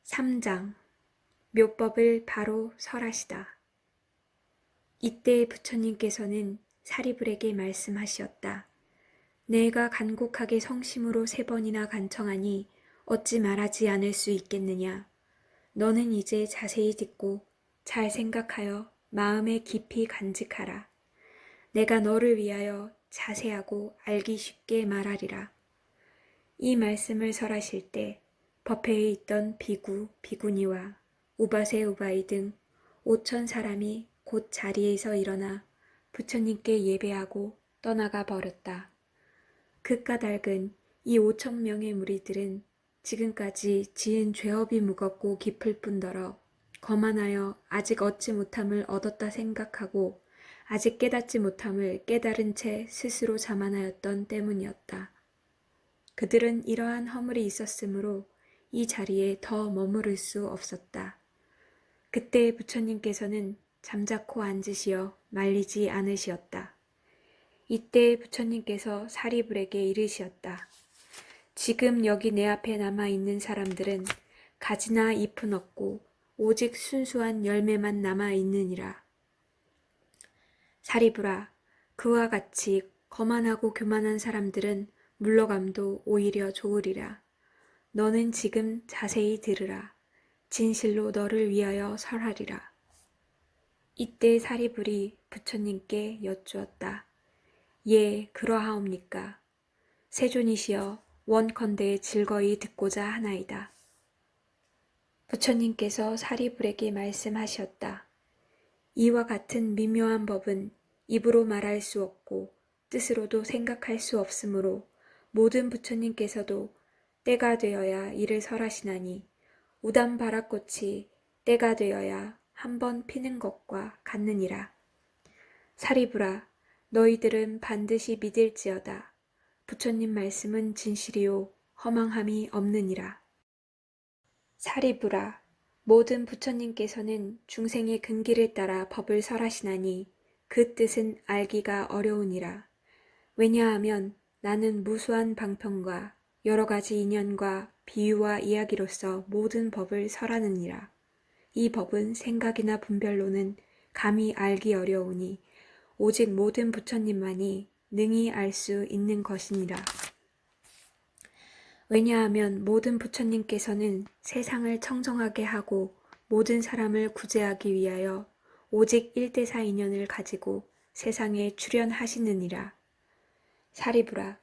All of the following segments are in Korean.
3장 묘법을 바로 설하시다. 이때 부처님께서는 사리불에게 말씀하시었다. 내가 간곡하게 성심으로 3번이나 간청하니 어찌 말하지 않을 수 있겠느냐. 너는 이제 자세히 듣고 잘 생각하여 마음에 깊이 간직하라. 내가 너를 위하여 자세하고 알기 쉽게 말하리라. 이 말씀을 설하실 때 법회에 있던 비구, 비구니와 우바세, 우바이 등 5천 사람이 곧 자리에서 일어나 부처님께 예배하고 떠나가 버렸다. 그 까닭은 이 5천 명의 무리들은 지금까지 지은 죄업이 무겁고 깊을 뿐더러 거만하여 아직 얻지 못함을 얻었다 생각하고 아직 깨닫지 못함을 깨달은 채 스스로 자만하였던 때문이었다. 그들은 이러한 허물이 있었으므로 이 자리에 더 머무를 수 없었다. 그때 부처님께서는 잠자코 앉으시어 말리지 않으시었다. 이때 부처님께서 사리불에게 이르시었다. 지금 여기 내 앞에 남아있는 사람들은 가지나 잎은 없고 오직 순수한 열매만 남아있느니라. 사리불아, 그와 같이 거만하고 교만한 사람들은 물러감도 오히려 좋으리라. 너는 지금 자세히 들으라. 진실로 너를 위하여 설하리라. 이때 사리불이 부처님께 여쭈었다. 예, 그러하옵니까? 세존이시여 원컨대 즐거이 듣고자 하나이다. 부처님께서 사리불에게 말씀하셨다. 이와 같은 미묘한 법은 입으로 말할 수 없고 뜻으로도 생각할 수 없으므로 모든 부처님께서도 때가 되어야 이를 설하시나니 우담바라꽃이 때가 되어야 한번 피는 것과 같느니라. 사리불아, 너희들은 반드시 믿을지어다. 부처님 말씀은 진실이요 허망함이 없느니라. 사리불아, 모든 부처님께서는 중생의 근기를 따라 법을 설하시나니 그 뜻은 알기가 어려우니라. 왜냐하면 나는 무수한 방편과 여러 가지 인연과 비유와 이야기로서 모든 법을 설하느니라. 이 법은 생각이나 분별로는 감히 알기 어려우니 오직 모든 부처님만이 능히 알 수 있는 것이니라. 왜냐하면 모든 부처님께서는 세상을 청정하게 하고 모든 사람을 구제하기 위하여 오직 1대4 인연을 가지고 세상에 출현하시느니라. 사리불아,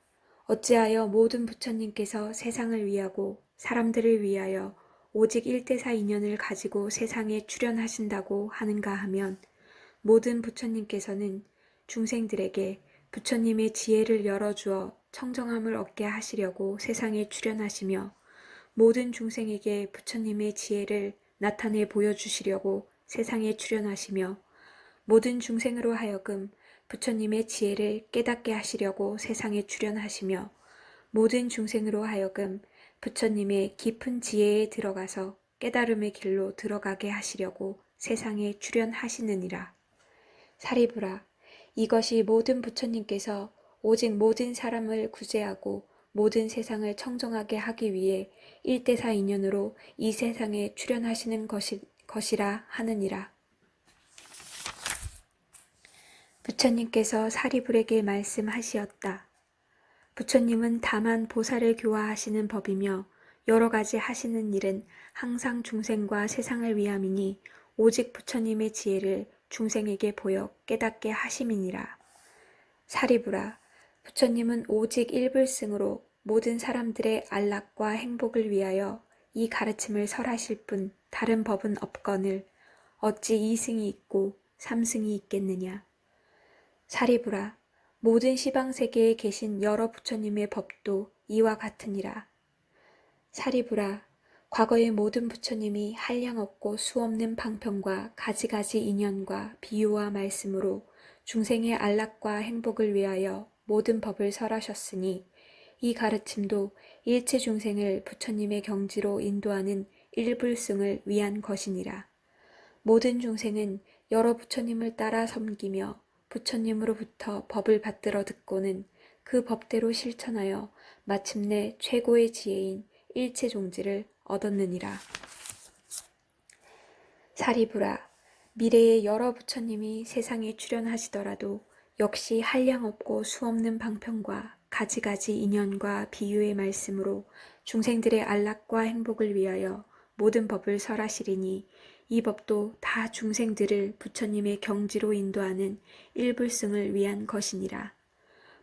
어찌하여 모든 부처님께서 세상을 위하고 사람들을 위하여 오직 1대4 인연을 가지고 세상에 출현하신다고 하는가 하면 모든 부처님께서는 중생들에게 부처님의 지혜를 열어주어 청정함을 얻게 하시려고 세상에 출현하시며 모든 중생에게 부처님의 지혜를 나타내 보여주시려고 세상에 출현하시며 모든 중생으로 하여금 부처님의 지혜를 깨닫게 하시려고 세상에 출현하시며 모든 중생으로 하여금 부처님의 깊은 지혜에 들어가서 깨달음의 길로 들어가게 하시려고 세상에 출현하시느니라. 사리불아, 이것이 모든 부처님께서 오직 모든 사람을 구제하고 모든 세상을 청정하게 하기 위해 1대4 인연으로 이 세상에 출현하시는 것이라 하느니라. 부처님께서 사리불에게 말씀하시었다. 부처님은 다만 보살을 교화하시는 법이며 여러 가지 하시는 일은 항상 중생과 세상을 위함이니 오직 부처님의 지혜를 중생에게 보여 깨닫게 하심이니라. 사리불아, 부처님은 오직 일불승으로 모든 사람들의 안락과 행복을 위하여 이 가르침을 설하실 뿐 다른 법은 없거늘 어찌 2승이 있고 3승이 있겠느냐. 사리불아, 모든 시방세계에 계신 여러 부처님의 법도 이와 같으니라. 사리불아, 과거의 모든 부처님이 한량없고 수없는 방편과 가지가지 인연과 비유와 말씀으로 중생의 안락과 행복을 위하여 모든 법을 설하셨으니 이 가르침도 일체 중생을 부처님의 경지로 인도하는 일불승을 위한 것이니라. 모든 중생은 여러 부처님을 따라 섬기며 부처님으로부터 법을 받들어 듣고는 그 법대로 실천하여 마침내 최고의 지혜인 일체종지를 얻었느니라. 사리부라, 미래의 여러 부처님이 세상에 출현하시더라도 역시 한량없고 수없는 방편과 가지가지 인연과 비유의 말씀으로 중생들의 안락과 행복을 위하여 모든 법을 설하시리니 이 법도 다 중생들을 부처님의 경지로 인도하는 일불승을 위한 것이니라.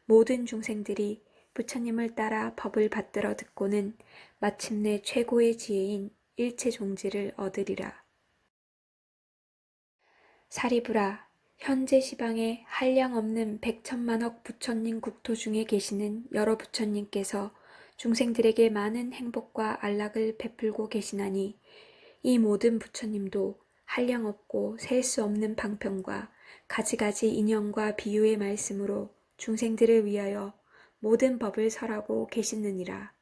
모든 중생들이 부처님을 따라 법을 받들어 듣고는 마침내 최고의 지혜인 일체 종지를 얻으리라. 사리부라, 현재 시방에 한량없는 백천만억 부처님 국토 중에 계시는 여러 부처님께서 중생들에게 많은 행복과 안락을 베풀고 계시나니 이 모든 부처님도 한량없고 셀 수 없는 방편과 가지가지 인연과 비유의 말씀으로 중생들을 위하여 모든 법을 설하고 계시느니라.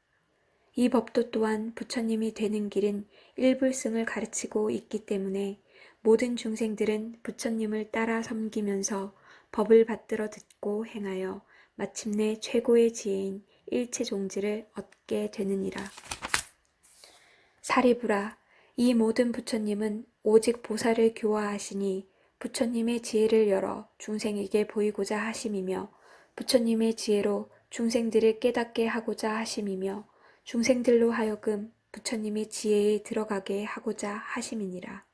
이 법도 또한 부처님이 되는 길은 일불승을 가르치고 있기 때문에 모든 중생들은 부처님을 따라 섬기면서 법을 받들어 듣고 행하여 마침내 최고의 지혜인 일체종지를 얻게 되느니라. 사리부라, 이 모든 부처님은 오직 보살을 교화하시니 부처님의 지혜를 열어 중생에게 보이고자 하심이며 부처님의 지혜로 중생들을 깨닫게 하고자 하심이며 중생들로 하여금 부처님의 지혜에 들어가게 하고자 하심이니라.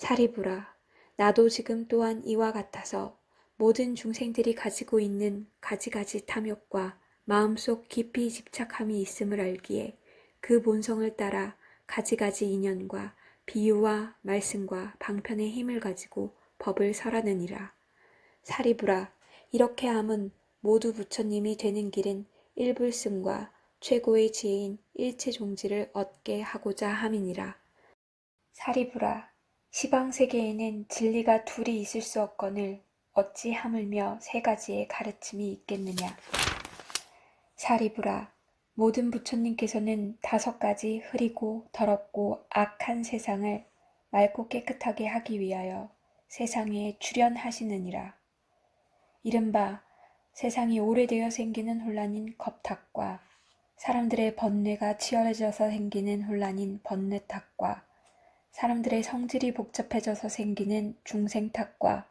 사리부라, 나도 지금 또한 이와 같아서 모든 중생들이 가지고 있는 가지가지 탐욕과 마음속 깊이 집착함이 있음을 알기에 그 본성을 따라 가지가지 인연과 비유와 말씀과 방편의 힘을 가지고 법을 설하느니라. 사리부라, 이렇게 함은 모두 부처님이 되는 길은 일불승과 최고의 지혜인 일체종지를 얻게 하고자 함이니라. 사리부라, 시방세계에는 진리가 둘이 있을 수 없거늘 어찌 하물며 세 가지의 가르침이 있겠느냐. 사리부라, 모든 부처님께서는 5가지 흐리고 더럽고 악한 세상을 맑고 깨끗하게 하기 위하여 세상에 출현하시느니라. 이른바 세상이 오래되어 생기는 혼란인 겁탁과 사람들의 번뇌가 치열해져서 생기는 혼란인 번뇌탁과 사람들의 성질이 복잡해져서 생기는 중생탁과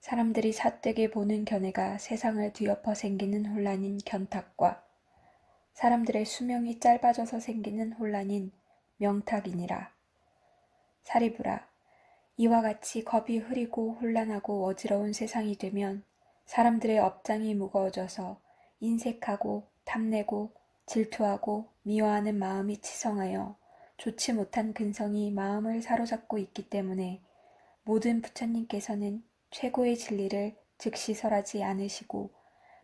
사람들이 삿되게 보는 견해가 세상을 뒤엎어 생기는 혼란인 견탁과 사람들의 수명이 짧아져서 생기는 혼란인 명탁이니라. 사리부라, 이와 같이 겁이 흐리고 혼란하고 어지러운 세상이 되면 사람들의 업장이 무거워져서 인색하고 탐내고 질투하고 미워하는 마음이 치성하여 좋지 못한 근성이 마음을 사로잡고 있기 때문에 모든 부처님께서는 최고의 진리를 즉시 설하지 않으시고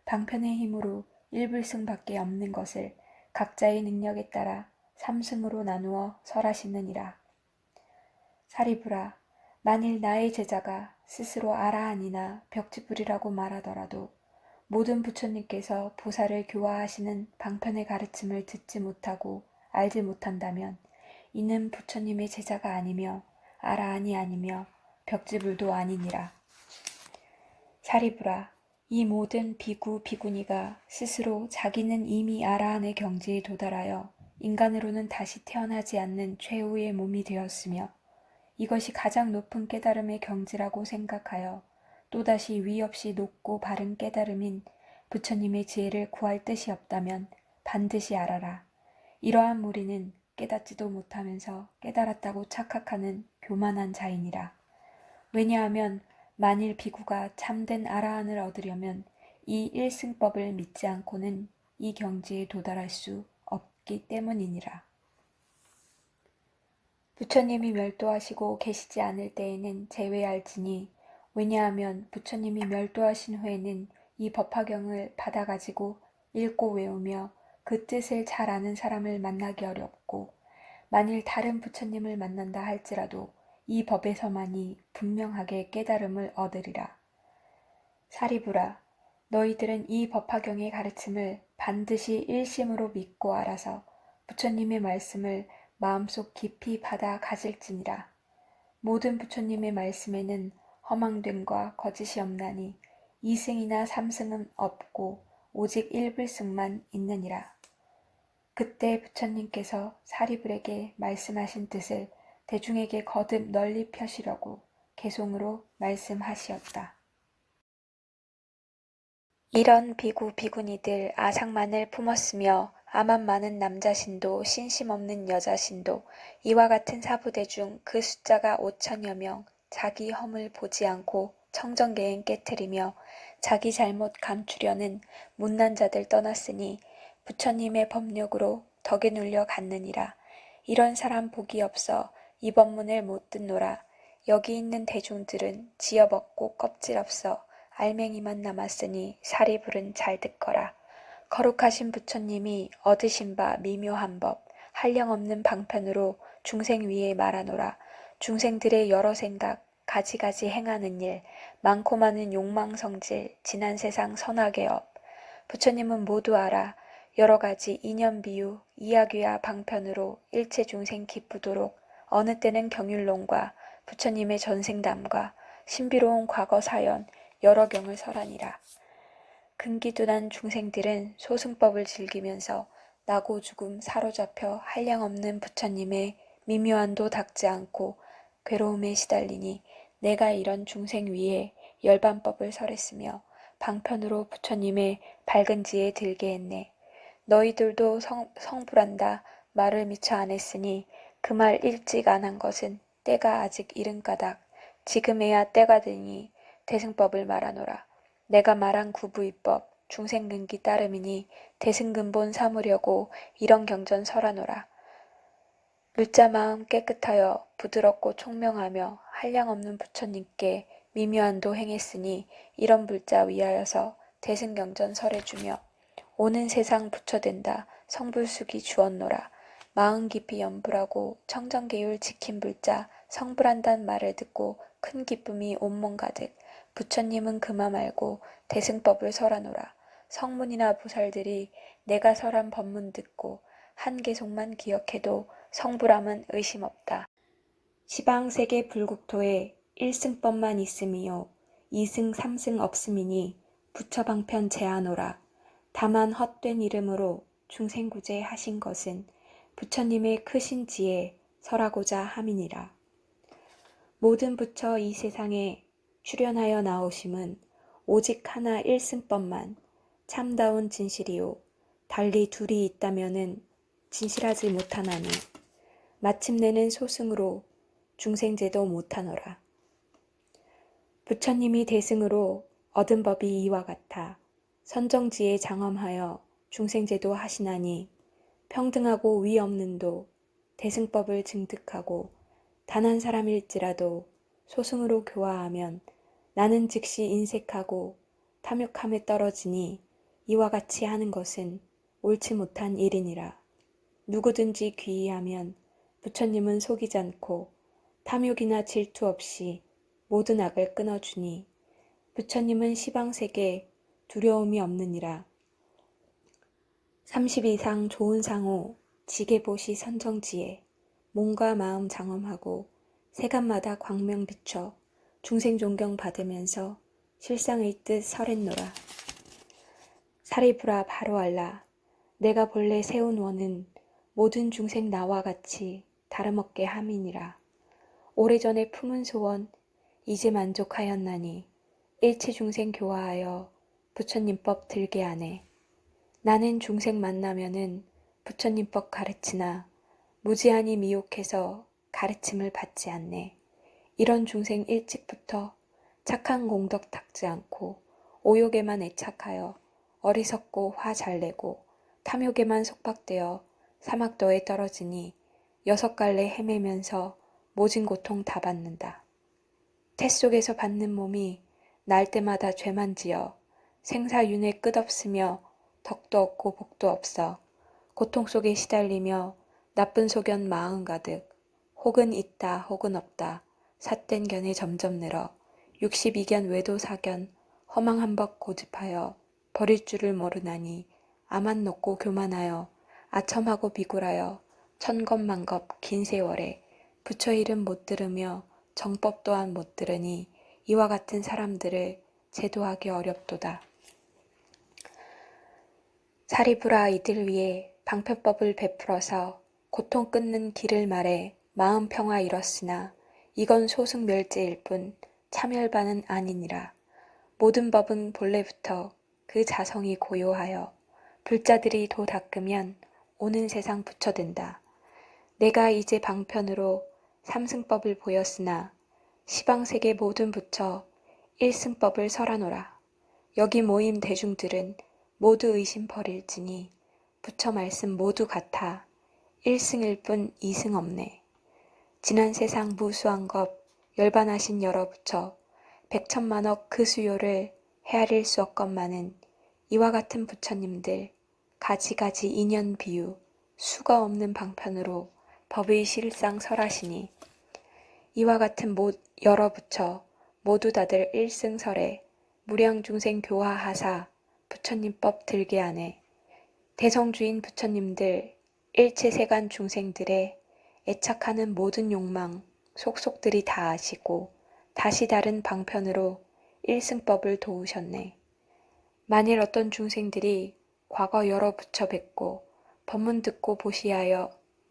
방편의 힘으로 일불승밖에 없는 것을 각자의 능력에 따라 3승으로 나누어 설하시느니라. 사리부라, 만일 나의 제자가 스스로 아라한이나 벽지불이라고 말하더라도 모든 부처님께서 보살을 교화하시는 방편의 가르침을 듣지 못하고 알지 못한다면 이는 부처님의 제자가 아니며 아라한이 아니며 벽지불도 아니니라. 사리부라, 이 모든 비구 비구니가 스스로 자기는 이미 아라한의 경지에 도달하여 인간으로는 다시 태어나지 않는 최후의 몸이 되었으며 이것이 가장 높은 깨달음의 경지라고 생각하여 또다시 위 없이 높고 바른 깨달음인 부처님의 지혜를 구할 뜻이 없다면 반드시 알아라. 이러한 무리는 깨닫지도 못하면서 깨달았다고 착각하는 교만한 자이니라. 왜냐하면 만일 비구가 참된 아라한을 얻으려면 이 일승법을 믿지 않고는 이 경지에 도달할 수 없기 때문이니라. 부처님이 멸도하시고 계시지 않을 때에는 제외할지니 왜냐하면 부처님이 멸도하신 후에는 이 법화경을 받아가지고 읽고 외우며 그 뜻을 잘 아는 사람을 만나기 어렵고 만일 다른 부처님을 만난다 할지라도 이 법에서만이 분명하게 깨달음을 얻으리라. 사리부라, 너희들은 이 법화경의 가르침을 반드시 일심으로 믿고 알아서 부처님의 말씀을 마음속 깊이 받아 가질지니라. 모든 부처님의 말씀에는 허망됨과 거짓이 없나니 이승이나 삼승은 없고 오직 일불승만 있느니라. 그때 부처님께서 사리불에게 말씀하신 뜻을 대중에게 거듭 널리 펴시려고 개송으로 말씀하시었다. 이런 비구비구니들 아상만을 품었으며 아만 많은 남자신도 신심 없는 여자신도 이와 같은 사부대 중 그 숫자가 5천여 명 자기 허물 보지 않고 청정계행 깨트리며 자기 잘못 감추려는 못난 자들 떠났으니 부처님의 법력으로 덕에 눌려 갔느니라. 이런 사람 복이 없어 이 법문을 못 듣노라. 여기 있는 대중들은 지어먹고 껍질 없어 알맹이만 남았으니 사리불은 잘 듣거라. 거룩하신 부처님이 얻으신 바 미묘한 법, 한량없는 방편으로 중생 위에 말하노라. 중생들의 여러 생각, 가지가지 행하는 일, 많고 많은 욕망성질, 지난 세상 선악의 업. 부처님은 모두 알아 여러 가지 인연 비유, 이야기와 방편으로 일체 중생 기쁘도록 어느 때는 경율론과 부처님의 전생담과 신비로운 과거 사연 여러 경을 설하니라. 근기둔한 중생들은 소승법을 즐기면서 나고 죽음 사로잡혀 한량없는 부처님의 미묘한도 닦지 않고 괴로움에 시달리니 내가 이런 중생 위에 열반법을 설했으며 방편으로 부처님의 밝은 지에 들게 했네. 너희들도 성불한다 말을 미처 안 했으니 그 말 일찍 안 한 것은 때가 아직 이른 까닭 지금에야 때가 되니 대승법을 말하노라. 내가 말한 구부이법 중생근기 따름이니 대승근본 삼으려고 이런 경전 설하노라. 물자 마음 깨끗하여 부드럽고 총명하며 한량없는 부처님께 미묘한도 행했으니 이런 불자 위하여서 대승경전 설해주며 오는 세상 부처된다 성불숙이 주었노라. 마음 깊이 염불하고 청정계율 지킨 불자 성불한단 말을 듣고 큰 기쁨이 온몸 가득 부처님은 그마 말고 대승법을 설하노라. 성문이나 보살들이 내가 설한 법문 듣고 한 개송만 기억해도 성불함은 의심 없다. 시방세계 불국토에 1승법만 있음이요 2승 3승 없음이니 부처방편 제하노라. 다만 헛된 이름으로 중생구제 하신 것은 부처님의 크신 지에 설하고자 함이니라. 모든 부처 이 세상에 출현하여 나오심은 오직 하나 1승법만 참다운 진실이요 달리 둘이 있다면은 진실하지 못하나니 마침내는 소승으로 중생제도 못하노라. 부처님이 대승으로 얻은 법이 이와 같아 선정지에 장엄하여 중생제도 하시나니 평등하고 위 없는도 대승법을 증득하고 단 한 사람일지라도 소승으로 교화하면 나는 즉시 인색하고 탐욕함에 떨어지니 이와 같이 하는 것은 옳지 못한 일이니라. 누구든지 귀의하면 부처님은 속이지 않고 탐욕이나 질투 없이 모든 악을 끊어주니 부처님은 시방세계 두려움이 없느니라. 30 이상 좋은 상호 지게보시 선정지에 몸과 마음 장엄하고 세간마다 광명 비춰 중생 존경 받으면서 실상의 뜻 설했노라. 사리부라 바로 알라. 내가 본래 세운 원은 모든 중생 나와 같이 다름없게 함이니라. 오래전에 품은 소원 이제 만족하였나니 일체 중생 교화하여 부처님법 들게 하네. 나는 중생 만나면은 부처님법 가르치나 무지하니 미혹해서 가르침을 받지 않네. 이런 중생 일찍부터 착한 공덕 닦지 않고 오욕에만 애착하여 어리석고 화 잘 내고 탐욕에만 속박되어 사막도에 떨어지니 6갈래 헤매면서 모진 고통 다 받는다. 태 속에서 받는 몸이 날 때마다 죄만 지어 생사윤회 끝없으며 덕도 없고 복도 없어 고통 속에 시달리며 나쁜 소견 마음 가득 혹은 있다 혹은 없다 삿된 견에 점점 늘어 62견 외도사견 허망한 법 고집하여 버릴 줄을 모르나니 아만 놓고 교만하여 아첨하고 비굴하여 천겁만겁 긴 세월에 부처 이름 못 들으며 정법 또한 못 들으니 이와 같은 사람들을 제도하기 어렵도다. 사리부라 이들 위에 방편법을 베풀어서 고통 끊는 길을 말해 마음 평화 이렇으나 이건 소승멸제일 뿐 참열반은 아니니라. 모든 법은 본래부터 그 자성이 고요하여 불자들이 도 닦으면 오는 세상 부처된다. 내가 이제 방편으로 삼승법을 보였으나 시방세계 모든 부처 일승법을 설하노라. 여기 모임 대중들은 모두 의심 버릴지니 부처 말씀 모두 같아 일승일 뿐 이승 없네. 지난 세상 무수한 것 열반하신 여러 부처 백천만억 그 수요를 헤아릴 수 없건만은 이와 같은 부처님들 가지가지 인연 비유 수가 없는 방편으로 법의 실상 설하시니 이와 같은 여러 부처 모두 다들 일승설에 무량중생 교화하사 부처님법 들게 하네. 대성주인 부처님들 일체세간 중생들의 애착하는 모든 욕망 속속들이 다 아시고 다시 다른 방편으로 일승법을 도우셨네. 만일 어떤 중생들이 과거 여러 부처 뵙고 법문 듣고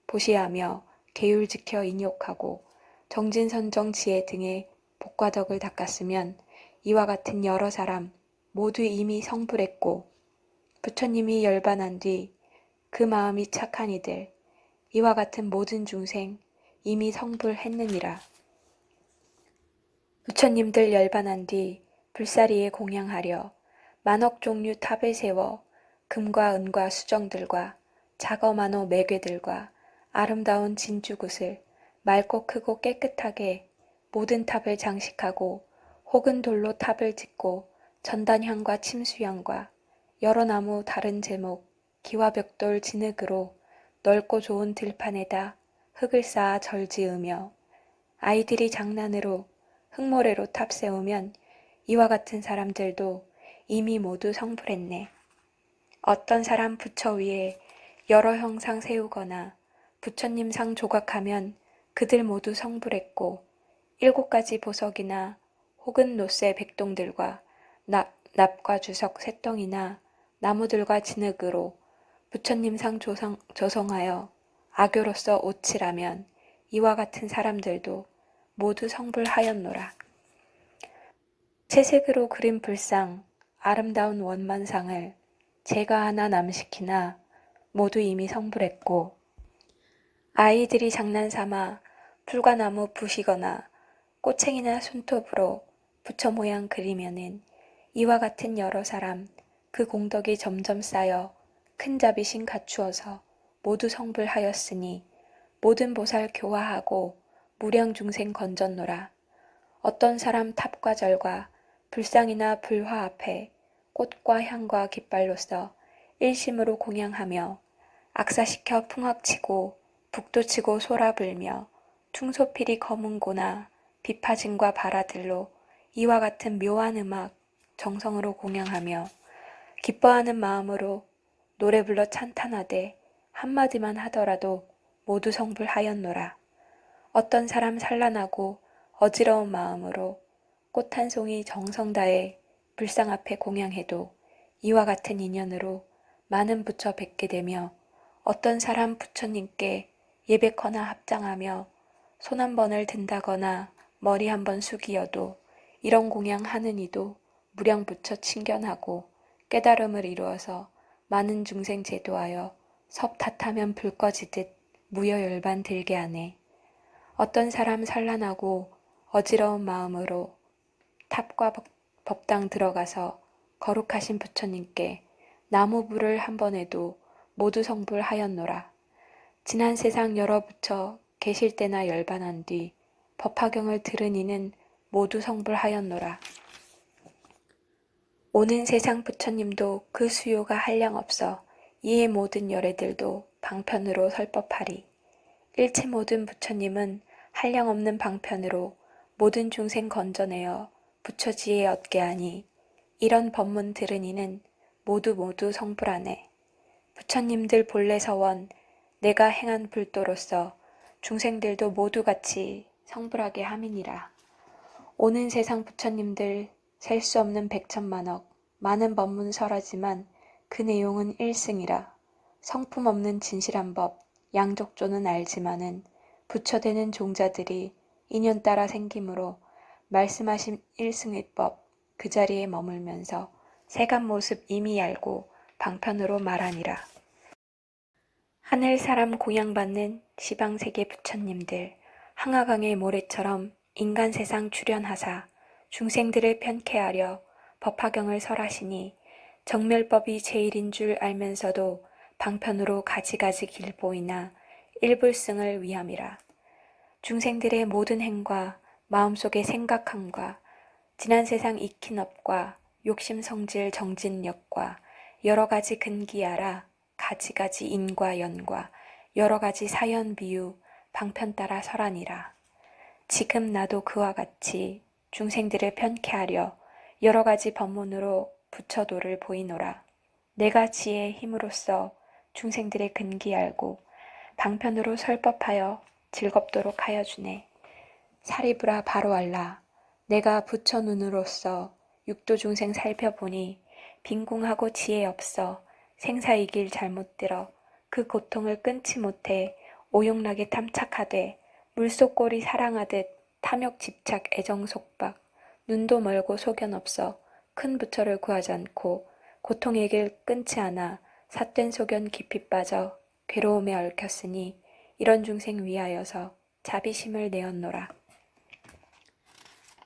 보시하며 계율 지켜 인욕하고 정진선정 지혜 등의 복과 덕을 닦았으면 이와 같은 여러 사람 모두 이미 성불했고 부처님이 열반한 뒤 그 마음이 착한 이들 이와 같은 모든 중생 이미 성불했느니라. 부처님들 열반한 뒤 불사리에 공양하려 만억 종류 탑을 세워 금과 은과 수정들과 자거만호 매괴들과 아름다운 진주굿을 맑고 크고 깨끗하게 모든 탑을 장식하고 혹은 돌로 탑을 짓고 전단향과 침수향과 여러 나무 다른 제목 기와벽돌 진흙으로 넓고 좋은 들판에다 흙을 쌓아 절 지으며 아이들이 장난으로 흙모래로 탑 세우면 이와 같은 사람들도 이미 모두 성불했네. 어떤 사람 부처 위에 여러 형상 세우거나 부처님 상 조각하면 그들 모두 성불했고 7가지 보석이나 혹은 노쇠 백동들과 납과 주석 쇳덩이나 나무들과 진흙으로 부처님 상 조성하여 악교로서 오칠하면 이와 같은 사람들도 모두 성불하였노라. 채색으로 그린 불상 아름다운 원만상을 제가 하나 남시키나 모두 이미 성불했고 아이들이 장난삼아 풀과나무 부시거나 꼬챙이나 손톱으로 부처 모양 그리면은 이와 같은 여러 사람 그 공덕이 점점 쌓여 큰 자비심 갖추어서 모두 성불하였으니 모든 보살 교화하고 무量중생 건졌노라. 어떤 사람 탑과 절과 불상이나 불화 앞에 꽃과 향과 깃발로써 일심으로 공양하며 악사시켜 풍악치고 북도치고 소라불며 퉁소필이 검은고나 비파진과 바라들로 이와 같은 묘한 음악 정성으로 공양하며 기뻐하는 마음으로 노래 불러 찬탄하되 한마디만 하더라도 모두 성불하였노라. 어떤 사람 산란하고 어지러운 마음으로 꽃 한 송이 정성 다해 불상 앞에 공양해도 이와 같은 인연으로 많은 부처 뵙게 되며 어떤 사람 부처님께 예배거나 합장하며 손 한 번을 든다거나 머리 한 번 숙이어도 이런 공양하는 이도 무량부처 친견하고 깨달음을 이루어서 많은 중생 제도하여 섭 탓하면 불 꺼지듯 무여열반 들게 하네. 어떤 사람 산란하고 어지러운 마음으로 탑과 법당 들어가서 거룩하신 부처님께 나무불을 한 번 해도 모두 성불하였노라. 지난 세상 여러 부처 계실 때나 열반한 뒤 법화경을 들은 이는 모두 성불하였노라. 오는 세상 부처님도 그 수요가 한량없어 이의 모든 열애들도 방편으로 설법하리. 일체 모든 부처님은 한량없는 방편으로 모든 중생 건져내어 부처지혜 얻게 하니 이런 법문 들은 이는 모두 성불하네. 부처님들 본래 서원 내가 행한 불도로서 중생들도 모두 같이 성불하게 함이니라. 오는 세상 부처님들 셀 수 없는 백천만억 많은 법문 설하지만 그 내용은 일승이라. 성품 없는 진실한 법 양족조는 알지만은 부처되는 종자들이 인연 따라 생기므로 말씀하신 일승일법 그 자리에 머물면서 세간 모습 이미 알고 방편으로 말하니라. 하늘 사람 공양받는 시방세계 부처님들 항아강의 모래처럼 인간 세상 출현하사 중생들을 편케하려 법화경을 설하시니 정멸법이 제일인 줄 알면서도 방편으로 가지가지 길보이나 일불승을 위함이라. 중생들의 모든 행과 마음속의 생각함과 지난 세상 익힌 업과 욕심 성질 정진력과 여러 가지 근기하라 가지가지 인과 연과 여러 가지 사연 비유 방편 따라 설하니라. 지금 나도 그와 같이 중생들을 편케하려 여러 가지 법문으로 부처도를 보이노라. 내가 지혜의 힘으로써 중생들의 근기 알고 방편으로 설법하여 즐겁도록 하여 주네. 사리부라 바로 알라. 내가 부처 눈으로서 육도 중생 살펴보니 빈궁하고 지혜 없어 생사의 길 잘못 들어 그 고통을 끊지 못해 오용락에 탐착하되 물속 꼬리 사랑하듯 탐욕 집착 애정 속박 눈도 멀고 소견 없어 큰 부처를 구하지 않고 고통의 길 끊지 않아 삿된 소견 깊이 빠져 괴로움에 얽혔으니 이런 중생 위하여서 자비심을 내었노라.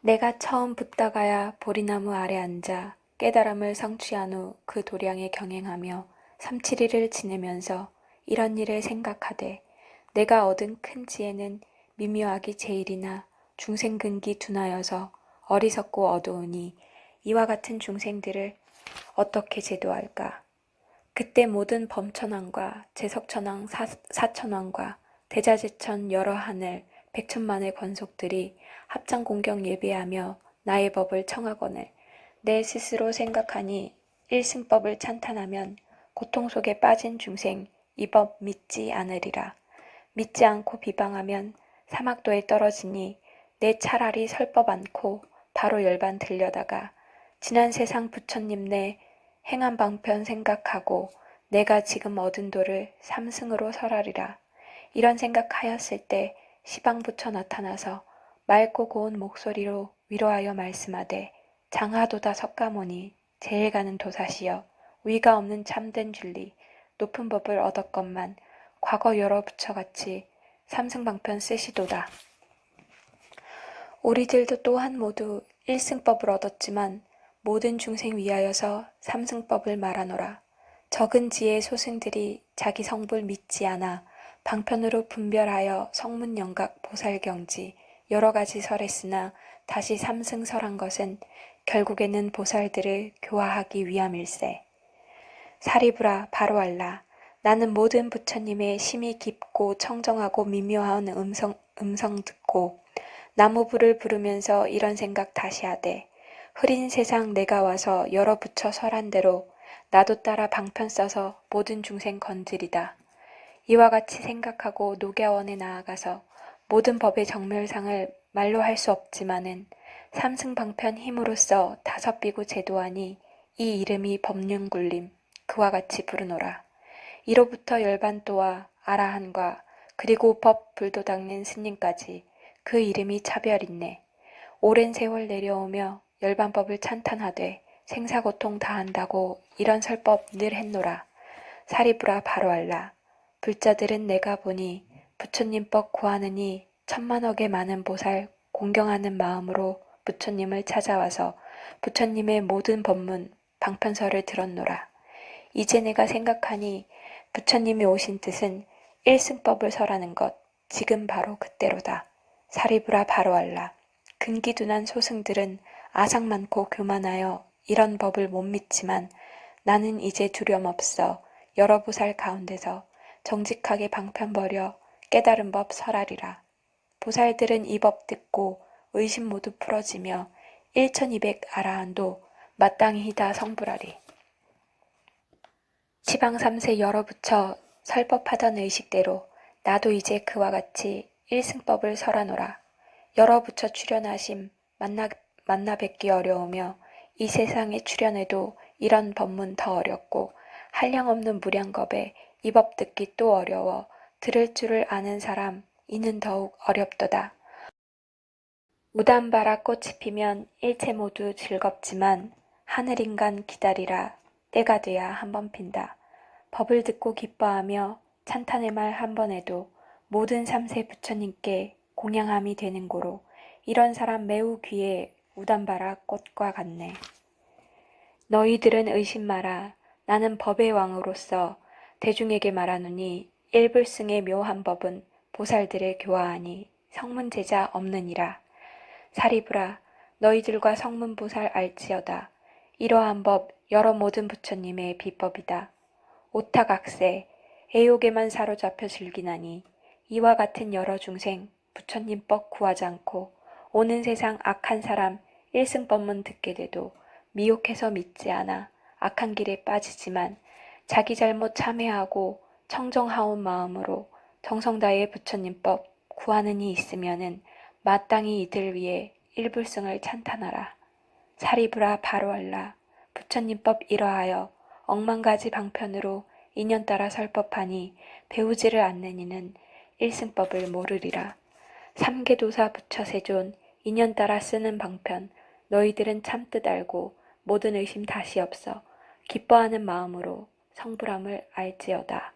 내가 처음 붓다가야 보리나무 아래 앉아 깨달음을 성취한 후 그 도량에 경행하며 3-7일을 지내면서 이런 일을 생각하되 내가 얻은 큰 지혜는 미묘하기 제일이나 중생근기 둔하여서 어리석고 어두우니 이와 같은 중생들을 어떻게 제도할까? 그때 모든 범천왕과 제석천왕 사천왕과 대자제천 여러 하늘 백천만의 권속들이 합장 공경 예배하며 나의 법을 청하거늘 내 스스로 생각하니 일승법을 찬탄하면 고통 속에 빠진 중생 이 법 믿지 않으리라. 믿지 않고 비방하면 사막도에 떨어지니 내 차라리 설법 않고 바로 열반 들려다가 지난 세상 부처님 내 행한 방편 생각하고 내가 지금 얻은 도를 삼승으로 설하리라. 이런 생각하였을 때 시방부처 나타나서 맑고 고운 목소리로 위로하여 말씀하되 장하도다 석가모니 제일 가는 도사시여 위가 없는 참된 진리 높은 법을 얻었건만 과거 여러 부처같이 삼승방편 쓰시도다. 우리들도 또한 모두 일승법을 얻었지만 모든 중생 위하여서 삼승법을 말하노라. 적은 지혜의 소승들이 자기 성불 믿지 않아 방편으로 분별하여 성문영각 보살경지 여러 가지 설했으나 다시 삼승 설한 것은 결국에는 보살들을 교화하기 위함일세. 사리부라 바로 알라. 나는 모든 부처님의 심이 깊고 청정하고 미묘한 음성 듣고 나무불을 부르면서 이런 생각 다시 하되 흐린 세상 내가 와서 여러 부처 설한 대로 나도 따라 방편 써서 모든 중생 건드리다. 이와 같이 생각하고 녹야원에 나아가서 모든 법의 정멸상을 말로 할 수 없지만은 삼승방편 힘으로써 다섯 비구 제도하니 이 이름이 법륜굴림 그와 같이 부르노라. 이로부터 열반도와 아라한과 그리고 법 불도 닦는 스님까지 그 이름이 차별있네. 오랜 세월 내려오며 열반법을 찬탄하되 생사고통 다한다고 이런 설법 늘 했노라. 사리부라 바로 알라. 불자들은 내가 보니 부처님법 구하느니 천만억의 많은 보살 공경하는 마음으로 부처님을 찾아와서 부처님의 모든 법문 방편설을 들었노라. 이제 내가 생각하니 부처님이 오신 뜻은 일승법을 설하는 것 지금 바로 그때로다. 사리부라 바로 알라. 근기둔한 소승들은 아상 많고 교만하여 이런 법을 못 믿지만 나는 이제 두려움 없어 여러 보살 가운데서 정직하게 방편 버려 깨달은 법 설하리라. 보살들은 이 법 듣고 의심 모두 풀어지며 1200 아라한도 마땅히 다 성불하리. 시방 3세 여러 부처 설법하던 의식대로 나도 이제 그와 같이 일승법을 설하노라. 여러 부처 출현하심 만나 뵙기 어려우며 이 세상에 출현해도 이런 법문 더 어렵고 한량없는 무량겁에 이 법 듣기 또 어려워 들을 줄을 아는 사람 이는 더욱 어렵도다. 우단바라 꽃이 피면 일체 모두 즐겁지만 하늘인간 기다리라 때가 돼야 한 번 핀다. 법을 듣고 기뻐하며 찬탄의 말 한 번 해도 모든 삼세 부처님께 공양함이 되는 고로 이런 사람 매우 귀해 우단바라 꽃과 같네. 너희들은 의심 마라. 나는 법의 왕으로서 대중에게 말하노니 일불승의 묘한 법은 보살들의 교화하니 성문제자 없느니라. 사리부라, 너희들과 성문보살 알지어다. 이러한 법 여러 모든 부처님의 비법이다. 오타각세, 애욕에만 사로잡혀 즐기나니 이와 같은 여러 중생 부처님법 구하지 않고 오는 세상 악한 사람 일승법문 듣게 돼도 미혹해서 믿지 않아 악한 길에 빠지지만 자기 잘못 참회하고 청정하온 마음으로 정성 다해 부처님법 구하는 이 있으면은 마땅히 이들 위해 일불승을 찬탄하라. 사리부라 바로알라. 부처님법 이러하여 억만가지 방편으로 인연 따라 설법하니 배우지를 않는 이는 일승법을 모르리라. 삼계도사 부처세존 인연 따라 쓰는 방편 너희들은 참뜻 알고 모든 의심 다시 없어 기뻐하는 마음으로 성불함을 알지어다.